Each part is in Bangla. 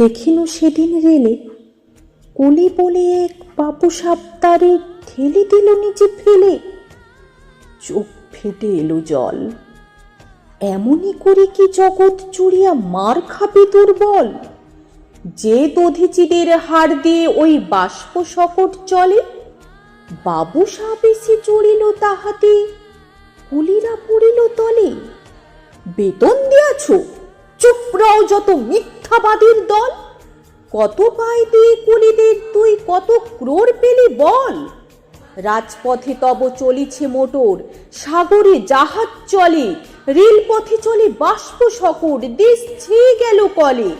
দেখিনু সেদিন রেলে কলি বলে এক বাবু সাপ তারে ঠেলে দিল নিচে ফেলে। চোখ ফেটে এলো জল। এমনই করে কি জগৎ চুরিয়া মার খাবে দুর্বল? যে দধিচিদের হাড় দিয়ে ওই বাষ্প সকট চলে, বাবু সাপ এসে চড়িল তাহাতে, কুলিরা পড়িল তলে। বেতন দিয়াছ? চুপ রাও যত মিথ্যাবাদীর দল। কত পায় দিয়ে কুলিদের তুই কত ক্রোড় পেলি বল? রাজপথে তব চলিছে মোটর, সাগরে জাহাজ চলে, রেলপথে চলে বাষ্প সকট, দেশ ছেয়ে গেল কলে।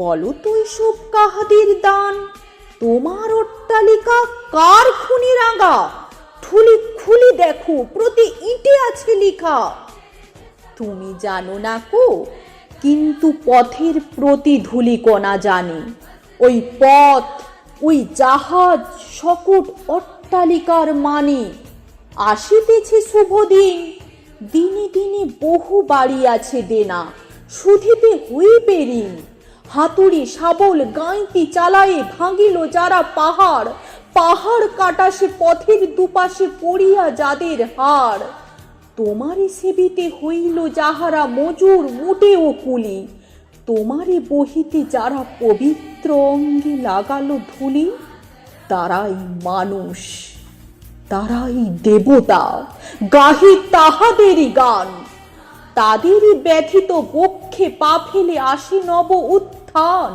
বলো তুই সব কাহাদের দান? তোমার অট্টালিকা কার খুনি রাঙা? ঠুলি খুলি দেখো, প্রতি ইটে আছে লিখা। তুমি জানো না কো, কিন্তু পথের প্রতি ধূলিকণা জানে। ওই পথ, ওই জাহাজ, সকট অট্টালিকার মানে। আসিতেছে শুভ দিন, দিনে দিনে বহু বাড়ি আছে দেনা, শুধিতে হইবে ঋণ। হাতুড়ি শাবল গাঁইতি চালায়ে ভাঙিল যারা পাহাড়, পাহাড় কাটা সে পথের দুপাশে পড়িয়া যাদের হাড়। তোমারে সেবিতে হইল যাহারা মজুর মুটে ও কুলি, তোমারে বহিতে যারা পবিত্র অঙ্গে লাগালো ধুলি, তারাই মানুষ, তারাই দেবতা, গাহি তাহাদেরই গান। তাদেরই ব্যথিত বক্ষে পা ফেলে আসি নব উত্থান।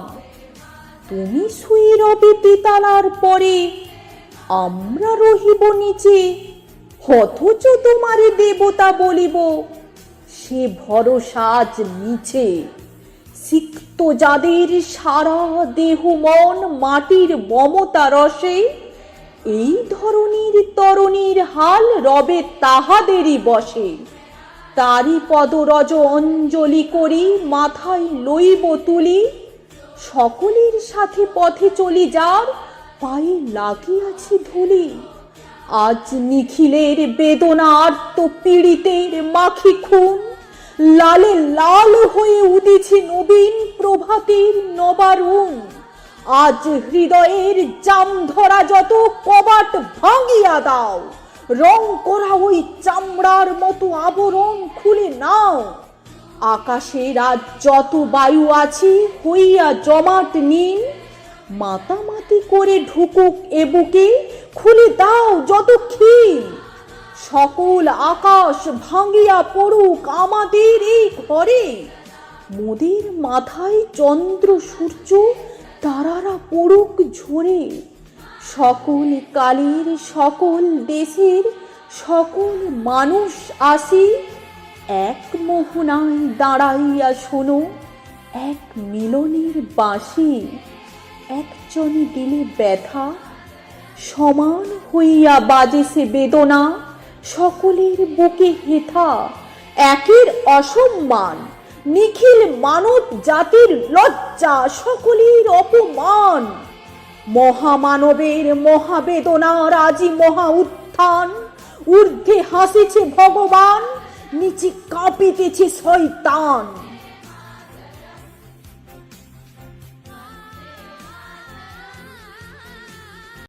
তুমি শুয়ে রবে তেতালার পরে, আমরা রহিব নিচে, অথচ তোমারে দেবতা বলিব, সে ভরসা আজ মিছে। সিক্ত যাদের সারা দেহ মন মাটির মমতা রসে, এই ধরনীর তরণীর হাল রবে তাহাদেরই বসে। তারি পদরজ অঞ্জলি করি মাথায় লইব তুলি, সকলের সাথে পথে চলি যার পায়ে লাগিয়াছি ধুলি। আজ নিখিলের বেদনা আর্ত পীড়িতের মাখি খুন, লালে লাল হয়ে উদিছে নবীন প্রভাতের নবারুণ। আজ হৃদয়ের জাম ধরা যত কবাট ভাঙিয়া দাও, রং করা ওই চামড়ার মতো আবরণ খুলে নাও। আকাশের আজ যত বায়ু আছে হইয়া জমাট নীল, মাতামাতি করে ঢুকুক এ বুকে, খুলে দাও যত খিল। সকল আকাশ ভাঙিয়া পড়ুক আমাদের এই ঘরে, মোদের মাথায় চন্দ্র সূর্য তারারা পড়ুক ঝরে। সকল কালের সকল দেশের সকল মানুষ আসি, এক মোহনায় দাঁড়াইয়া শোনো এক মিলনের বাঁশি। একজনে দিলে ব্যথা, সমান হইয়া বাজে সে বেদনা, সকলের বুকে হেথা। একের অসম্মান, নিখিল মানব জাতির লজ্জা, সকলের অপমান। মহামানবের মহাবেদনার আজি মহা উত্থান, ঊর্ধ্বে হাসিছে ভগবান, নিচে কাঁপিতেছে শয়তান।